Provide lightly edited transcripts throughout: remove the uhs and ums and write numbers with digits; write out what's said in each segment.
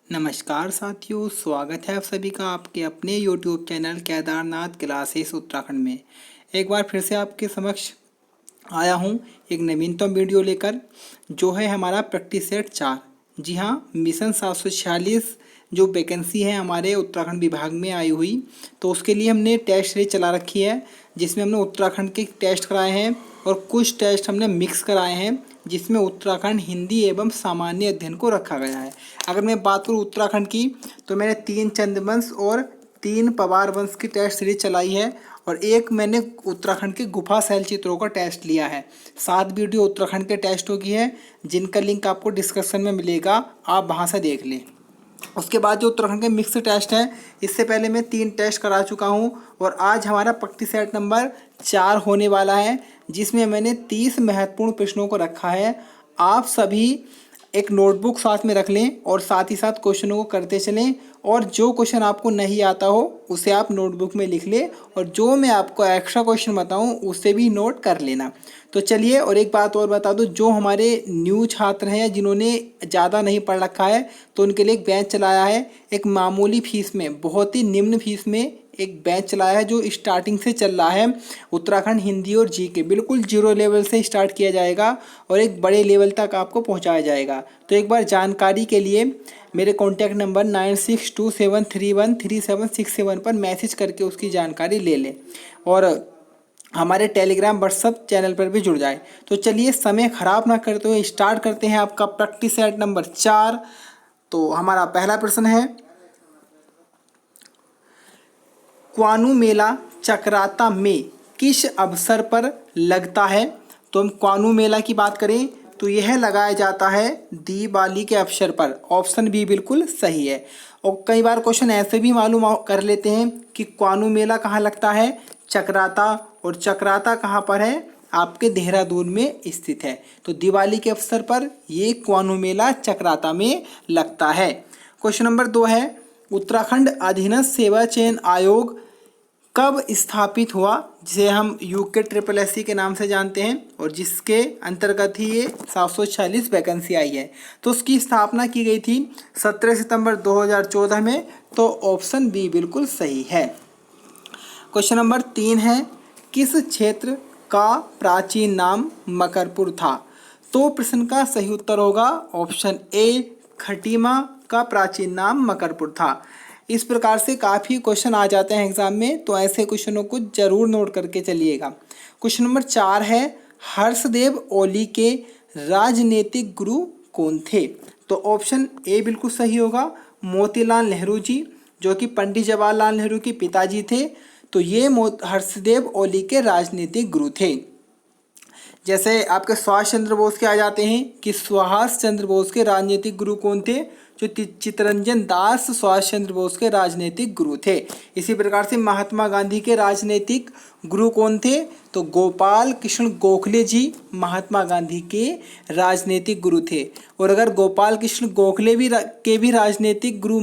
नमस्कार साथियों, स्वागत है आप सभी का आपके अपने YouTube channel Kedarnath classes Uttarakhand में। एक बार फिर से आपके समक्ष आया हूँ एक नवीनतम वीडियो लेकर, जो है हमारा प्रैक्टिस सेट 4। जी हाँ, मिशन 746 जो वैकेंसी है हमारे उत्तराखंड विभाग में आई हुई, तो उसके लिए हमने टेस्ट सीरीज चला रखी है, जिसमें हमने उत्तराखंड के टेस्ट कराए हैं और कुछ टेस्ट हमने मिक्स कराए हैं, जिसमें उत्तराखंड हिंदी एवं सामान्य अध्ययन को रखा गया है। अगर मैं बात करूँ उत्तराखंड की, तो मैंने 3 चंद्रवंश और 3 पवार वंश की टेस्ट सीरीज चलाई है और एक मैंने उत्तराखंड के गुफा शैल चित्रों का टेस्ट लिया है। 7 वीडियो उत्तराखंड के टेस्टों की है, जिनका लिंक आपको डिस्क्रिप्शन में मिलेगा, आप वहाँ से देख लें। उसके बाद जो उत्तराखंड के मिक्स टेस्ट हैं, इससे पहले मैं 3 टेस्ट करा चुका हूं और आज हमारा प्रैक्टिस सेट नंबर 4 होने वाला है, जिसमें मैंने 30 महत्वपूर्ण प्रश्नों को रखा है। आप सभी एक नोटबुक साथ में रख लें और साथ ही साथ क्वेश्चनों को करते चलें, और जो क्वेश्चन आपको नहीं आता हो उसे आप नोटबुक में लिख लें, और जो मैं आपको एक्स्ट्रा क्वेश्चन बताऊं उसे भी नोट कर लेना। तो चलिए, और एक बात और बता दूं, जो हमारे न्यू छात्र हैं जिन्होंने ज़्यादा नहीं पढ़ रखा है, तो उनके लिए एक बैच चलाया है, एक मामूली फीस में, बहुत ही निम्न फीस में एक बैच चलाया है, जो स्टार्टिंग से चल रहा है। उत्तराखंड हिंदी और जीके बिल्कुल जीरो लेवल से स्टार्ट किया जाएगा और एक बड़े लेवल तक आपको पहुंचाया जाएगा। तो एक बार जानकारी के लिए मेरे कॉन्टैक्ट नंबर 9627313767 पर मैसेज करके उसकी जानकारी ले लें और हमारे टेलीग्राम व्हाट्सअप चैनल पर भी जुड़ जाए। तो चलिए, समय खराब ना करते हुए स्टार्ट करते हैं आपका प्रैक्टिस सेट नंबर 4। तो हमारा पहला प्रश्न है, क्वानू मेला चक्राता में किस अवसर पर लगता है? तो हम क्वानू मेला की बात करें तो यह लगाया जाता है दिवाली के अवसर पर। ऑप्शन बी बिल्कुल सही है। और कई बार क्वेश्चन ऐसे भी मालूम कर लेते हैं कि क्वानू मेला कहाँ लगता है? चक्राता। और चक्राता कहाँ पर है? आपके देहरादून में स्थित है। तो दिवाली के अवसर पर ये क्वानू मेला चक्राता में लगता है। क्वेश्चन नंबर 2 है, उत्तराखंड अधीनस्थ सेवा चयन आयोग कब स्थापित हुआ, जिसे हम यूके ट्रिपल एस सी के नाम से जानते हैं, और जिसके अंतर्गत ही ये 746 वैकेंसी आई है। तो उसकी स्थापना की गई थी 17 सितंबर 2014 में। तो ऑप्शन बी बिल्कुल सही है। क्वेश्चन नंबर 3 है, किस क्षेत्र का प्राचीन नाम मकरपुर था? तो प्रश्न का सही उत्तर होगा ऑप्शन ए, खटीमा का प्राचीन नाम मकरपुर था। इस प्रकार से काफ़ी क्वेश्चन आ जाते हैं एग्जाम में, तो ऐसे क्वेश्चनों को जरूर नोट करके चलिएगा। क्वेश्चन नंबर 4 है, हर्षदेव ओली के राजनीतिक गुरु कौन थे? तो ऑप्शन ए बिल्कुल सही होगा, मोतीलाल नेहरू जी, जो कि पंडित जवाहरलाल नेहरू के पिताजी थे। तो ये हर्षदेव ओली के राजनीतिक गुरु थे। जैसे आपके सुभाष चंद्र बोस के आ जाते हैं कि सुभाष चंद्र बोस के राजनीतिक गुरु कौन थे? जो चित्तरंजन दास सुभाष चंद्र बोस के राजनीतिक गुरु थे। इसी प्रकार से महात्मा गांधी के राजनीतिक गुरु कौन थे? तो गोपाल कृष्ण गोखले जी महात्मा गांधी के राजनीतिक गुरु थे। और अगर गोपाल कृष्ण गोखले के भी राजनीतिक गुरु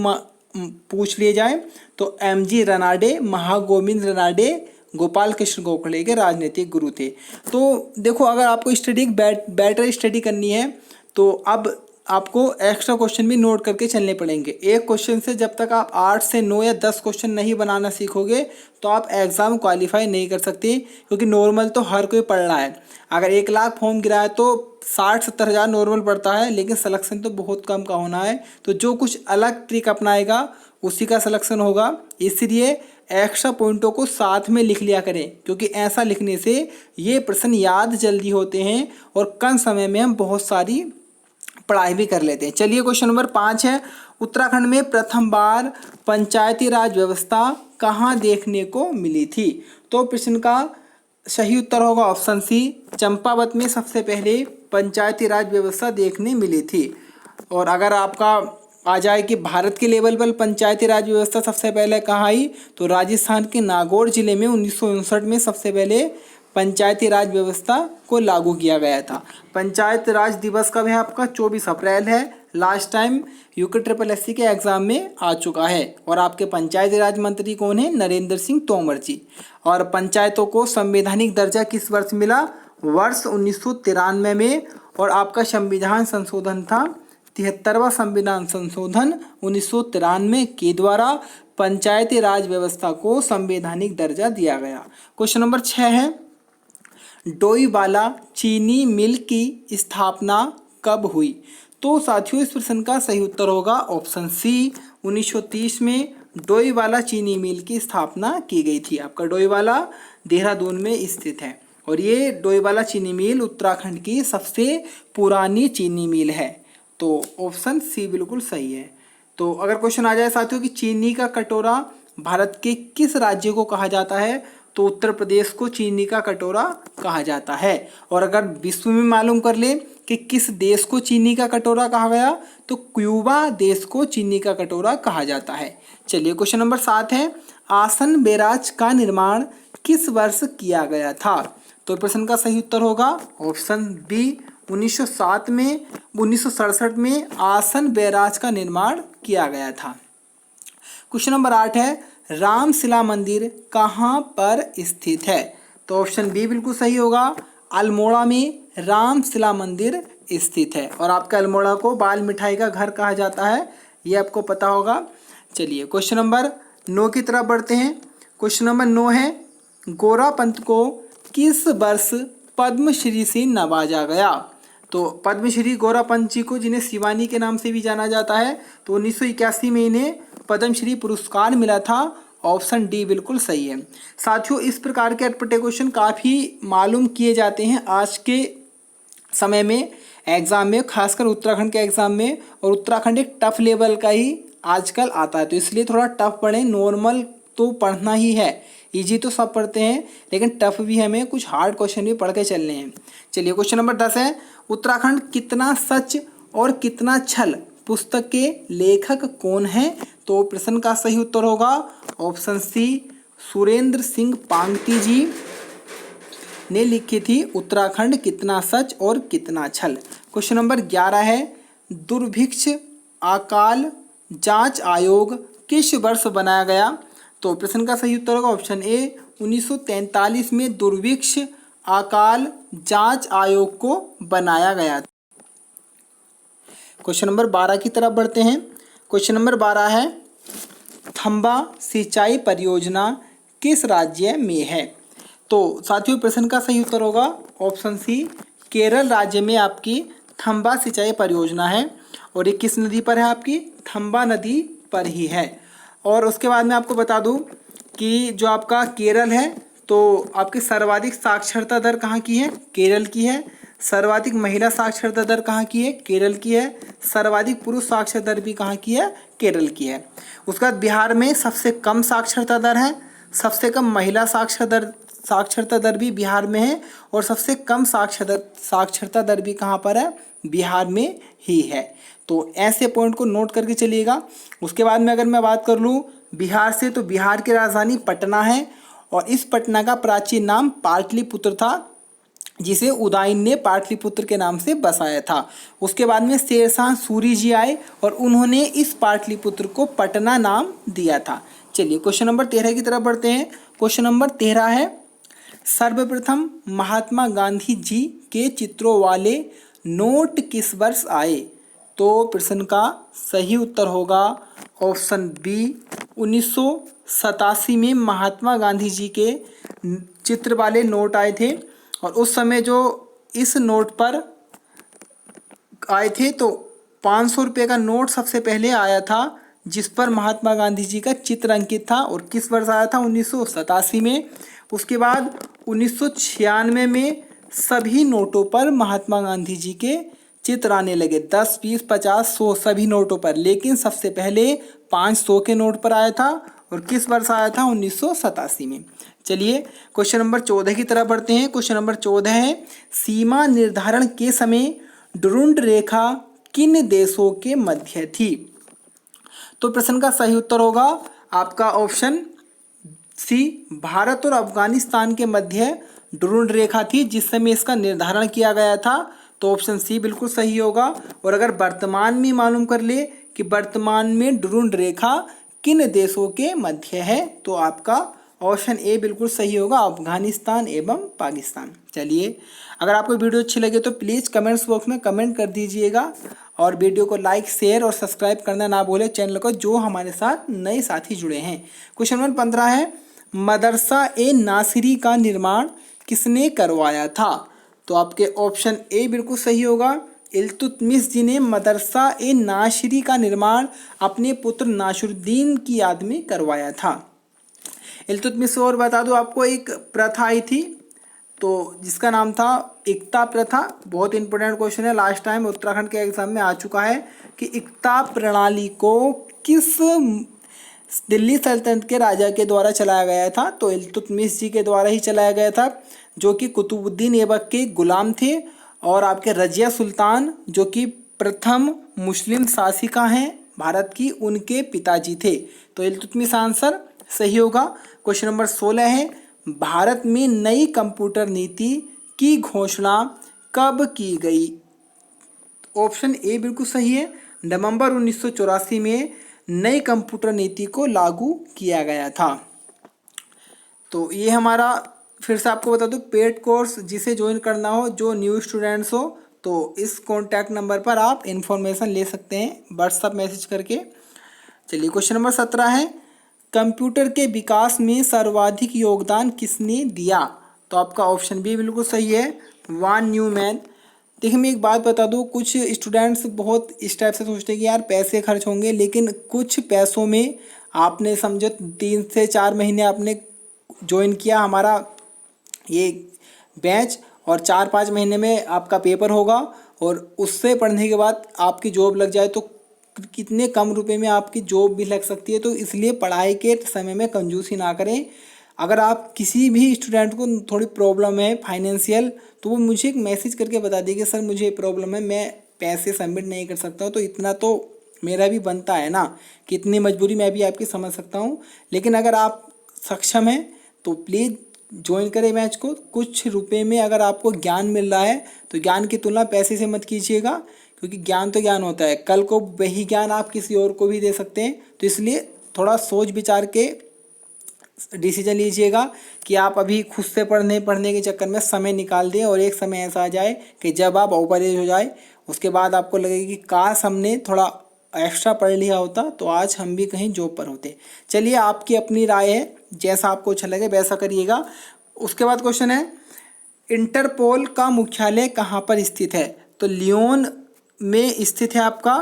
पूछ लिए जाए तो एमजी रनाडे, महागोविंद रनाडे गोपाल कृष्ण गोखले के राजनीतिक गुरु थे। तो देखो, अगर आपको स्टडी बेटर स्टडी करनी है तो अब आपको एक्स्ट्रा क्वेश्चन भी नोट करके चलने पड़ेंगे। एक क्वेश्चन से जब तक आप 8 से 9 या 10 क्वेश्चन नहीं बनाना सीखोगे तो आप एग्ज़ाम क्वालिफाई नहीं कर सकते, क्योंकि नॉर्मल तो हर कोई पढ़ रहा है। अगर 1 लाख फॉर्म गिरा है तो 60-70 हज़ार नॉर्मल पड़ता है, लेकिन सिलेक्शन तो बहुत कम का होना है। तो जो कुछ अलग ट्रिक अपनाएगा उसी का सिलेक्शन होगा। इसलिए एक्स्ट्रा पॉइंटों को साथ में लिख लिया करें, क्योंकि ऐसा लिखने से ये प्रश्न याद जल्दी होते हैं और कम समय में हम बहुत सारी पढ़ाई भी कर लेते हैं। चलिए, क्वेश्चन नंबर 5 है, उत्तराखंड में प्रथम बार पंचायती राज व्यवस्था कहाँ देखने को मिली थी? तो प्रश्न का सही उत्तर होगा ऑप्शन सी, चंपावत में सबसे पहले पंचायती राज व्यवस्था देखने मिली थी। और अगर आपका आ जाए कि भारत के लेवल पर पंचायती राज व्यवस्था सबसे पहले कहाँ आई, तो राजस्थान के नागौर जिले में 1959 में सबसे पहले पंचायती राज व्यवस्था को लागू किया गया था। पंचायत राज दिवस कब है आपका? 24 अप्रैल है। Last time UK triple S C के एग्जाम में आ चुका है। और आपके पंचायती राज मंत्री कौन है? नरेंद्र सिंह तोमर जी। और पंचायतों को संवैधानिक दर्जा किस वर्ष मिला? वर्ष 1993 में। और आपका संविधान संशोधन था 73वां संविधान संशोधन 1993 के द्वारा पंचायती राज व्यवस्था को संवैधानिक दर्जा दिया गया। क्वेश्चन नंबर 6 है, डोईवाला चीनी मिल की स्थापना कब हुई? तो साथियों इस प्रश्न का सही उत्तर होगा ऑप्शन सी, 1930 में डोईवाला चीनी मिल की स्थापना की गई थी। आपका डोईवाला देहरादून में स्थित है और ये डोईवाला चीनी मिल उत्तराखंड की सबसे पुरानी चीनी मिल है। तो ऑप्शन सी बिल्कुल सही है। तो अगर क्वेश्चन आ जाए साथियों कि चीनी का कटोरा भारत के किस राज्य को कहा जाता है, तो उत्तर प्रदेश को चीनी का कटोरा कहा जाता है। और अगर विश्व में मालूम कर ले कि किस देश को चीनी का कटोरा कहा गया, तो क्यूबा देश को चीनी का कटोरा कहा जाता है। चलिए क्वेश्चन नंबर 7 है, आसन बैराज का निर्माण किस वर्ष किया गया था? तो प्रश्न का सही उत्तर होगा ऑप्शन बी, 1967 में आसन बैराज का निर्माण किया गया था। क्वेश्चन नंबर 8 है, रामशिला मंदिर कहाँ पर स्थित है? तो ऑप्शन बी बिल्कुल सही होगा, अल्मोड़ा में रामशिला मंदिर स्थित है। और आपका अल्मोड़ा को बाल मिठाई का घर कहा जाता है, ये आपको पता होगा। चलिए क्वेश्चन नंबर 9 की तरफ बढ़ते हैं। क्वेश्चन नंबर 9 है, गोरापंत को किस वर्ष पद्मश्री से नवाजा गया? तो पद्मश्री गोरापंत जी को, जिन्हें शिवानी के नाम से भी जाना जाता है, तो 1981 में इन्हें पद्मश्री पुरस्कार मिला था। ऑप्शन डी बिल्कुल सही है। साथियों इस प्रकार के अटपटे क्वेश्चन काफ़ी मालूम किए जाते हैं आज के समय में एग्ज़ाम में, खासकर उत्तराखंड के एग्ज़ाम में। और उत्तराखंड एक टफ लेवल का ही आजकल आता है, तो इसलिए थोड़ा टफ पढ़ें। नॉर्मल तो पढ़ना ही है, इजी तो सब पढ़ते हैं, लेकिन टफ भी हमें कुछ हार्ड क्वेश्चन भी पढ़ के चलने हैं। चलिए क्वेश्चन नंबर 10 है, उत्तराखंड कितना सच और कितना छल पुस्तक के लेखक कौन हैं? तो प्रश्न का सही उत्तर होगा ऑप्शन सी, सुरेंद्र सिंह पांगती जी ने लिखी थी उत्तराखंड कितना सच और कितना छल। क्वेश्चन नंबर 11 है, दुर्भिक्ष अकाल जांच आयोग किस वर्ष बनाया गया? तो प्रश्न का सही उत्तर होगा ऑप्शन ए, 1943 में दुर्भिक्ष अकाल जांच आयोग को बनाया गया। क्वेश्चन नंबर 12 की तरफ बढ़ते हैं। क्वेश्चन नंबर 12 है, थंबा सिंचाई परियोजना किस राज्य में है? तो साथियों प्रश्न का सही उत्तर होगा ऑप्शन सी, केरल राज्य में आपकी थंबा सिंचाई परियोजना है। और ये किस नदी पर है? आपकी थंबा नदी पर ही है। और उसके बाद मैं आपको बता दूं कि जो आपका केरल है, तो आपकी सर्वाधिक साक्षरता दर कहाँ की है? केरल की है। सर्वाधिक महिला साक्षरता दर कहाँ की है? केरल की है। सर्वाधिक पुरुष साक्षरता दर भी कहाँ की है? केरल की है। उसके बाद बिहार में सबसे कम साक्षरता दर है, सबसे कम महिला साक्षरता दर भी बिहार में है, और सबसे कम साक्षरता दर भी कहाँ पर है? बिहार में ही है। तो ऐसे पॉइंट को नोट करके चलिएगा। उसके बाद में अगर मैं बात कर लूँ बिहार से, तो बिहार की राजधानी पटना है, और इस पटना का प्राचीन नाम पाटलिपुत्र था, जिसे उदयन ने पाटलिपुत्र के नाम से बसाया था। उसके बाद में शेरशाह सूरी जी आए और उन्होंने इस पाटलिपुत्र को पटना नाम दिया था। चलिए क्वेश्चन नंबर 13 की तरफ बढ़ते हैं। क्वेश्चन नंबर 13 है, सर्वप्रथम महात्मा गांधी जी के चित्रों वाले नोट किस वर्ष आए? तो प्रश्न का सही उत्तर होगा ऑप्शन बी, 1987 में महात्मा गांधी जी के चित्र वाले नोट आए थे। और उस समय जो इस नोट पर आए थे, तो 500 रुपये का नोट सबसे पहले आया था, जिस पर महात्मा गांधी जी का चित्र अंकित था। और किस वर्ष आया था? 1987 में। उसके बाद 1996 में सभी नोटों पर महात्मा गांधी जी के चित्र आने लगे, 10, 20, 50, 100 सभी नोटों पर। लेकिन सबसे पहले 500 के नोट पर आया था, और किस वर्ष आया था? 1987 में। चलिए क्वेश्चन नंबर 14 की तरफ बढ़ते हैं। क्वेश्चन नंबर 14 है, सीमा निर्धारण के समय डुरुंड रेखा किन देशों के मध्य थी? तो प्रश्न का सही उत्तर होगा आपका ऑप्शन सी, भारत और अफगानिस्तान के मध्य डुरुंड रेखा थी जिस समय इसका निर्धारण किया गया था। तो ऑप्शन सी बिल्कुल सही होगा। और अगर वर्तमान में मालूम कर ले कि वर्तमान में डुरुंड रेखा किन देशों के मध्य है, तो आपका ऑप्शन ए बिल्कुल सही होगा, अफगानिस्तान एवं पाकिस्तान। चलिए अगर आपको वीडियो अच्छी लगे तो प्लीज़ कमेंट्स बॉक्स में कमेंट कर दीजिएगा, और वीडियो को लाइक शेयर और सब्सक्राइब करना ना भूलें चैनल को, जो हमारे साथ नए साथी जुड़े हैं। क्वेश्चन नंबर 15 है, मदरसा ए नासिरी का निर्माण किसने करवाया था? तो आपके ऑप्शन ए बिल्कुल सही होगा। इल्तुतमिश जी ने मदरसा ए नासिरी का निर्माण अपने पुत्र नासिरुद्दीन की याद में करवाया था। इल्तुतमिश और बता दूं आपको, एक प्रथा आई थी तो जिसका नाम था इक्ता प्रथा। बहुत इंपॉर्टेंट क्वेश्चन है, लास्ट टाइम उत्तराखंड के एग्जाम में आ चुका है कि इक्ता प्रणाली को किस दिल्ली सल्तनत के राजा के द्वारा चलाया गया था? तो इल्तुतमिश जी के द्वारा ही चलाया गया था, जो कि कुतुबुद्दीन ऐबक के गुलाम थे, और आपके रजिया सुल्तान जो कि प्रथम मुस्लिम शासिका हैं भारत की, उनके पिताजी थे। तो इल्तुतमिश आंसर सही होगा। क्वेश्चन नंबर 16 है, भारत में नई कंप्यूटर नीति की घोषणा कब की गई? ऑप्शन ए बिल्कुल सही है। नवंबर 1984 में नई कंप्यूटर नीति को लागू किया गया था। तो ये हमारा, फिर से आपको बता दूं, पेड कोर्स जिसे ज्वाइन करना हो, जो न्यू स्टूडेंट्स हो, तो इस कॉन्टैक्ट नंबर पर आप इन्फॉर्मेशन ले सकते हैं व्हाट्सएप मैसेज करके। चलिए क्वेश्चन नंबर 17 है, कंप्यूटर के विकास में सर्वाधिक योगदान किसने दिया? तो आपका ऑप्शन बी बिल्कुल सही है, वान न्यूमैन। देखिए मैं एक बात बता दूं, कुछ स्टूडेंट्स बहुत इस टाइप से सोचते हैं कि यार पैसे खर्च होंगे, लेकिन कुछ पैसों में आपने समझो 3 से 4 महीने आपने ज्वाइन किया हमारा ये बैच, और 4-5 महीने में आपका पेपर होगा, और उससे पढ़ने के बाद आपकी जॉब लग जाए तो कितने कम रुपए में आपकी जॉब भी लग सकती है। तो इसलिए पढ़ाई के समय में कंजूसी ना करें। अगर आप किसी भी स्टूडेंट को थोड़ी प्रॉब्लम है फाइनेंशियल, तो वो मुझे एक मैसेज करके बता दें कि सर मुझे प्रॉब्लम है, मैं पैसे सबमिट नहीं कर सकता हूँ। तो इतना तो मेरा भी बनता है ना, कि इतनी मजबूरी मैं भी आपकी समझ सकता हूँ। लेकिन अगर आप सक्षम हैं तो प्लीज़ ज्वाइन करें मैच को। कुछ रुपए में अगर आपको ज्ञान मिल रहा है तो ज्ञान की तुलना पैसे से मत कीजिएगा, क्योंकि ज्ञान तो ज्ञान होता है, कल को वही ज्ञान आप किसी और को भी दे सकते हैं। तो इसलिए थोड़ा सोच विचार के डिसीजन लीजिएगा कि आप अभी खुद से पढ़ने के चक्कर में समय निकाल दें, और एक समय ऐसा आ जाए कि जब आप ओवर एज हो जाए, उसके बाद आपको लगेगा कि काश हमने थोड़ा एक्स्ट्रा पढ़ लिया होता तो आज हम भी कहीं जॉब पर होते। चलिए आपकी अपनी राय है, जैसा आपको अच्छा लगे वैसा करिएगा। उसके बाद क्वेश्चन है, इंटरपोल का मुख्यालय कहाँ पर स्थित है? तो लियोन में स्थित है आपका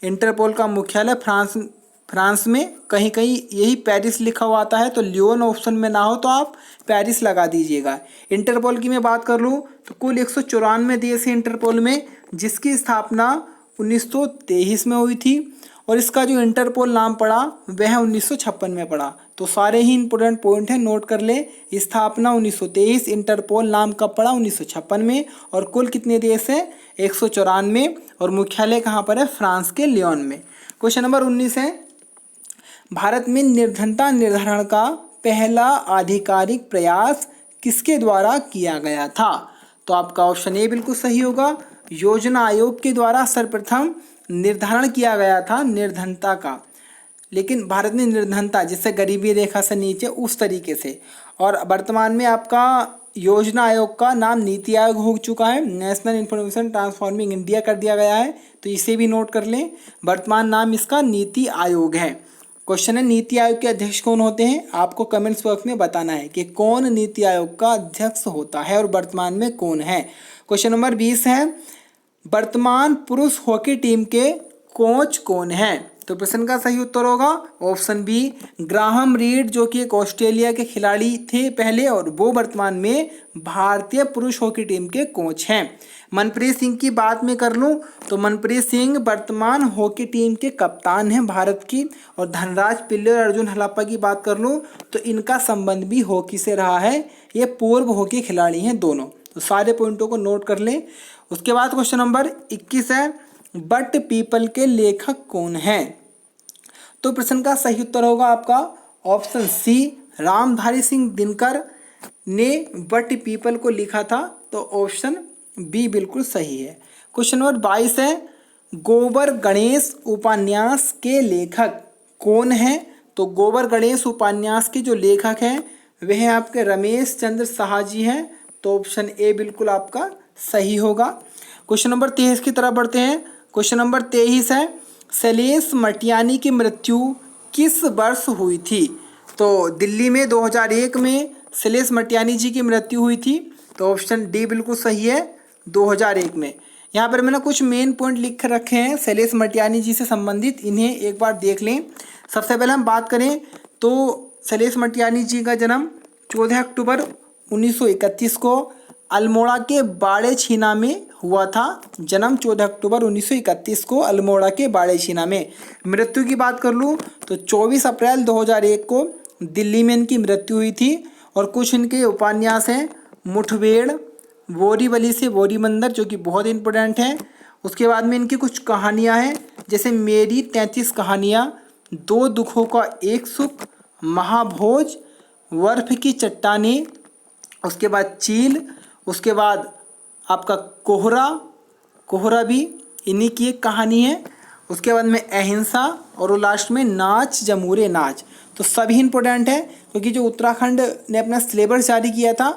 इंटरपोल का मुख्यालय, फ्रांस में कहीं कहीं यही पेरिस लिखा हुआ आता है। तो लियोन ऑप्शन में ना हो तो आप पेरिस लगा दीजिएगा। इंटरपोल की मैं बात कर लूँ तो कुल 194 देश है इंटरपोल में, जिसकी स्थापना 1923 में हुई थी, और इसका जो इंटरपोल नाम पड़ा वह 1956 में पड़ा। तो सारे ही इंपॉर्टेंट पॉइंट हैं, नोट कर ले। स्थापना 1923, इंटरपोल नाम कब पड़ा? 1956 में, और कुल कितने देश हैं? 194, और मुख्यालय कहाँ पर है? फ्रांस के लियोन में। क्वेश्चन नंबर 19 है, भारत में निर्धनता निर्धारण का पहला आधिकारिक प्रयास किसके द्वारा किया गया था? तो आपका ऑप्शन ए बिल्कुल सही होगा, योजना आयोग के द्वारा सर्वप्रथम निर्धारण किया गया था निर्धनता का। लेकिन भारत में निर्धनता जिससे गरीबी रेखा से नीचे, उस तरीके से। और वर्तमान में आपका योजना आयोग का नाम नीति आयोग हो चुका है, नेशनल इंफॉर्मेशन ट्रांसफॉर्मिंग इंडिया कर दिया गया है। तो इसे भी नोट कर लें, वर्तमान नाम इसका नीति आयोग है। क्वेश्चन है, नीति आयोग के अध्यक्ष कौन होते हैं? आपको कमेंट्स बॉक्स में बताना है कि कौन नीति आयोग का अध्यक्ष होता है और वर्तमान में कौन है। क्वेश्चन नंबर 20 है, वर्तमान पुरुष हॉकी टीम के कोच कौन हैं? तो प्रश्न का सही उत्तर होगा ऑप्शन बी, ग्राहम रीड, जो कि एक ऑस्ट्रेलिया के खिलाड़ी थे पहले, और वो वर्तमान में भारतीय पुरुष हॉकी टीम के कोच हैं। मनप्रीत सिंह की बात में कर लूं तो मनप्रीत सिंह वर्तमान हॉकी टीम के कप्तान हैं भारत की। और धनराज पिल्ले और अर्जुन हलाप्पा की बात कर लूं तो इनका संबंध भी हॉकी से रहा है, ये पूर्व हॉकी खिलाड़ी हैं दोनों। तो सारे पॉइंटों को नोट कर लें। उसके बाद क्वेश्चन नंबर 21 है, बट पीपल के लेखक कौन हैं? तो प्रश्न का सही उत्तर होगा आपका ऑप्शन सी, रामधारी सिंह दिनकर ने बट पीपल को लिखा था। तो ऑप्शन बी बिल्कुल सही है। क्वेश्चन नंबर 22 है, गोबर गणेश उपन्यास के लेखक कौन हैं? तो गोबर गणेश उपन्यास के जो लेखक हैं वह आपके रमेश चंद्र साहा जी हैं। तो ऑप्शन ए बिल्कुल आपका सही होगा। क्वेश्चन नंबर 23 की तरफ बढ़ते हैं, क्वेश्चन नंबर 23 है, शैलेश मटियानी की मृत्यु किस वर्ष हुई थी? तो दिल्ली में 2001 में शैलेश मटियानी जी की मृत्यु हुई थी। तो ऑप्शन डी बिल्कुल सही है, 2001 में। यहाँ पर मैंने कुछ मेन पॉइंट लिख रखे हैं शैलेश मटियानी जी से संबंधित, इन्हें एक बार देख लें। सबसे पहले हम बात करें तो शैलेश मटियानी जी का जन्म 14 अक्टूबर 1931 को अल्मोड़ा के बाड़े छीना में हुआ था। जन्म 14 अक्टूबर 1931 को अल्मोड़ा के बाड़े छीना में। मृत्यु की बात कर लूँ तो 24 अप्रैल 2001 को दिल्ली में इनकी मृत्यु हुई थी। और कुछ इनके उपन्यास हैं, मुठभेड़, बोरीवली से बोरीबंदर, जो कि बहुत इंपॉर्टेंट है। उसके बाद में इनकी कुछ कहानियाँ हैं, जैसे मेरी 33 कहानियाँ, दो दुखों का एक सुख, महाभोज, बर्फ की चट्टानें, उसके बाद चील, उसके बाद आपका कोहरा भी इन्हीं की एक कहानी है। उसके बाद में अहिंसा और लास्ट में नाच जमूरे नाच। तो सभी इंपॉर्टेंट है, क्योंकि जो उत्तराखंड ने अपना सिलेबस जारी किया था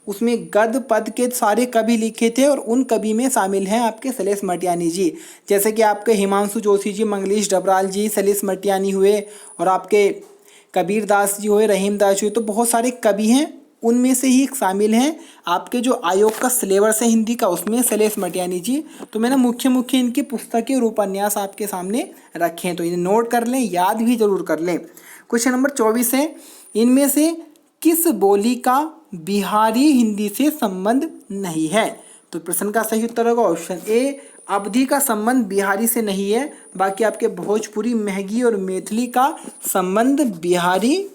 उसमें गद्य पद के सारे कवि लिखे थे और उन कवि में शामिल हैं आपके शैलेश मटियानी जी। जैसे कि आपके हिमांशु जोशी जी, मंगलेश डबराल जी, शैलेश मटियानी हुए, और आपके कबीर दास जी हुए, रहीम दास जी हुए। तो बहुत सारे कवि हैं, उनमें से ही शामिल हैं आपके जो आयोग का सिलेबस है हिंदी का, उसमें शैलेश मटियानी जी। तो मैंने मुख्य इनकी पुस्तकें और उपन्यास आपके सामने रखे हैं, तो इन्हें नोट कर लें, याद भी जरूर कर लें। क्वेश्चन नंबर 24 है, इनमें से किस बोली का बिहारी हिंदी से संबंध नहीं है? तो प्रश्न का सही उत्तर होगा ऑप्शन ए, अवधी का संबंध बिहारी से नहीं है। बाकी आपके भोजपुरी, महगी और मैथिली का संबंध बिहारी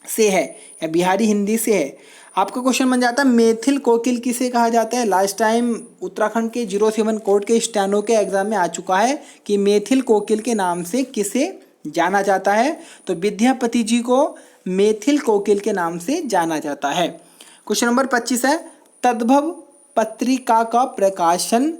से है या बिहारी हिंदी से है। आपका क्वेश्चन बन जाता है, मैथिल कोकिल किसे कहा जाता है? लास्ट टाइम उत्तराखंड के 07 कोर्ट के स्टेनो के एग्जाम में आ चुका है कि मैथिल कोकिल के नाम से किसे जाना जाता है। तो विद्यापति जी को मैथिल कोकिल के नाम से जाना जाता है। क्वेश्चन नंबर 25 है, तद्भव पत्रिका का प्रकाशन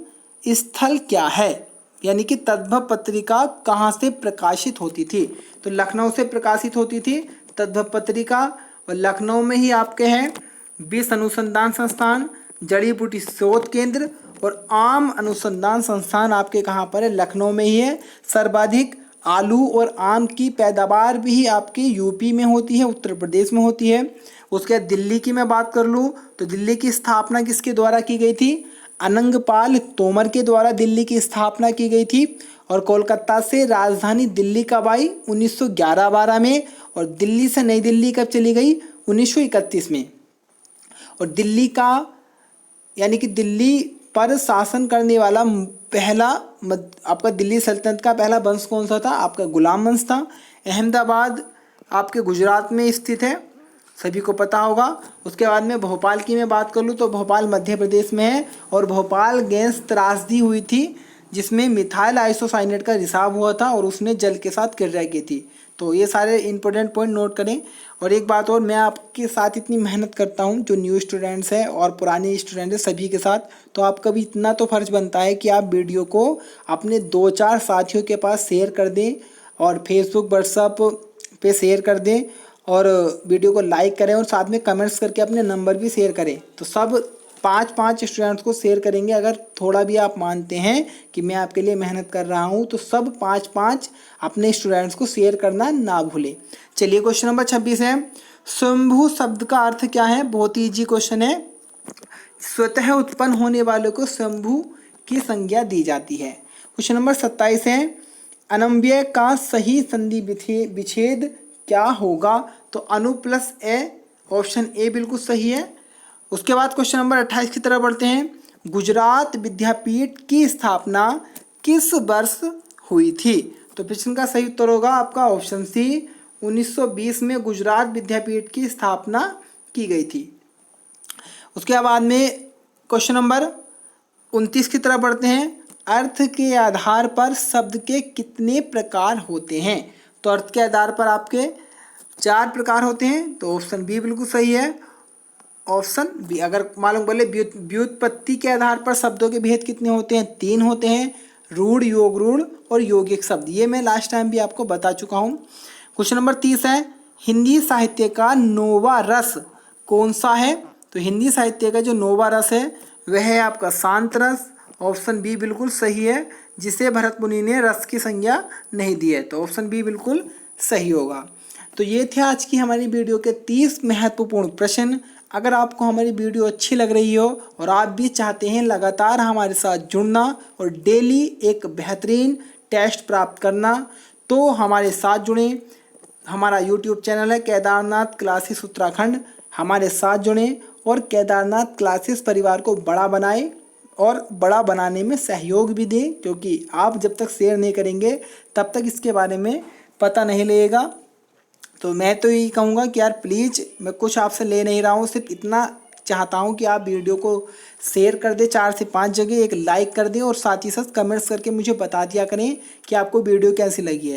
स्थल क्या है? यानी कि तद्भव पत्रिका कहाँ से प्रकाशित होती थी? तो लखनऊ से प्रकाशित होती थी तद्भव पत्रिका। और लखनऊ में ही आपके हैं विष अनुसंधान संस्थान, जड़ी बूटी शोध केंद्र और आम अनुसंधान संस्थान आपके कहाँ पर है? लखनऊ में ही है। सर्वाधिक आलू और आम की पैदावार भी आपके यूपी में होती है, उत्तर प्रदेश में होती है। उसके बाद दिल्ली की मैं बात कर लूँ तो दिल्ली की स्थापना किसके द्वारा की गई थी? अनंगपाल तोमर के द्वारा दिल्ली की स्थापना की गई थी। और कोलकाता से राजधानी दिल्ली कब आई? 1911-12 में। और दिल्ली से नई दिल्ली कब चली गई? 1931 में। और दिल्ली का यानी कि दिल्ली पर शासन करने वाला पहला आपका दिल्ली सल्तनत का पहला वंश कौन सा था? आपका गुलाम वंश था। अहमदाबाद आपके गुजरात में स्थित है, सभी को पता होगा। उसके बाद में भोपाल की मैं बात कर लूँ तो भोपाल मध्य प्रदेश में है। और भोपाल गैस त्रासदी हुई थी जिसमें मिथाइल आइसोसाइनेट का रिसाव हुआ था और उसने जल के साथ क्रिया की थी। तो ये सारे इंपॉर्टेंट पॉइंट नोट करें। और एक बात और, मैं आपके साथ इतनी मेहनत करता हूँ, जो न्यू स्टूडेंट्स हैं और पुराने स्टूडेंट हैं सभी के साथ, तो आपका भी इतना तो फर्ज बनता है कि आप वीडियो को अपने 2-4 साथियों के पास शेयर कर दें और फेसबुक व्हाट्सएप पे शेयर कर दें और वीडियो को लाइक करें और साथ में कमेंट्स करके अपने नंबर भी शेयर करें। तो सब 5-5 स्टूडेंट्स को शेयर करेंगे। अगर थोड़ा भी आप मानते हैं कि मैं आपके लिए मेहनत कर रहा हूं तो सब 5-5 अपने स्टूडेंट्स को शेयर करना ना भूलें। चलिए क्वेश्चन नंबर 26 है, स्वयंभू शब्द का अर्थ क्या है? बहुत ही इजी क्वेश्चन है। स्वतः उत्पन्न होने वालों को स्वयंभू की संज्ञा दी जाती है। क्वेश्चन नंबर 27 है, अनव्यय का सही संधि विच्छेद क्या होगा? तो अनु प्लस ए, ऑप्शन ए बिल्कुल सही है। उसके बाद क्वेश्चन नंबर 28 की तरफ बढ़ते हैं, गुजरात विद्यापीठ की स्थापना किस वर्ष हुई थी? तो प्रश्न का सही उत्तर होगा आपका ऑप्शन सी, 1920 में गुजरात विद्यापीठ की स्थापना की गई थी। उसके बाद में क्वेश्चन नंबर 29 की तरफ बढ़ते हैं, अर्थ के आधार पर शब्द के कितने प्रकार होते हैं? तो अर्थ के आधार पर आपके 4 प्रकार होते हैं। तो ऑप्शन बी बिल्कुल सही है, ऑप्शन बी। अगर मालूम बोले व्युत्पत्ति के आधार पर शब्दों के भेद कितने होते हैं? 3 होते हैं, रूढ़, योग रूढ़ और यौगिक शब्द। ये मैं लास्ट टाइम भी आपको बता चुका हूँ। क्वेश्चन नंबर 30 है, हिंदी साहित्य का नोवा रस कौन सा है? तो हिंदी साहित्य का जो नोवा रस है वह है आपका शांत रस। ऑप्शन बी बिल्कुल सही है, जिसे भरत मुनि ने रस की संज्ञा नहीं दी है। तो ऑप्शन बी बिल्कुल सही होगा। तो ये थे आज की हमारी वीडियो के 30 महत्वपूर्ण प्रश्न। अगर आपको हमारी वीडियो अच्छी लग रही हो और आप भी चाहते हैं लगातार हमारे साथ जुड़ना और डेली एक बेहतरीन टेस्ट प्राप्त करना, तो हमारे साथ जुड़ें। हमारा यूट्यूब चैनल है केदारनाथ क्लासेस उत्तराखंड, हमारे साथ जुड़ें और केदारनाथ क्लासेस परिवार को बड़ा बनाएं और बड़ा बनाने में सहयोग भी दें, क्योंकि आप जब तक शेयर नहीं करेंगे तब तक इसके बारे में पता नहीं लगेगा। तो मैं तो यही कहूँगा कि यार प्लीज़, मैं कुछ आपसे ले नहीं रहा हूँ, सिर्फ इतना चाहता हूँ कि आप वीडियो को शेयर कर दें 4 से 5 जगह, एक लाइक कर दें और साथ ही साथ कमेंट्स करके मुझे बता दिया करें कि आपको वीडियो कैसी लगी है।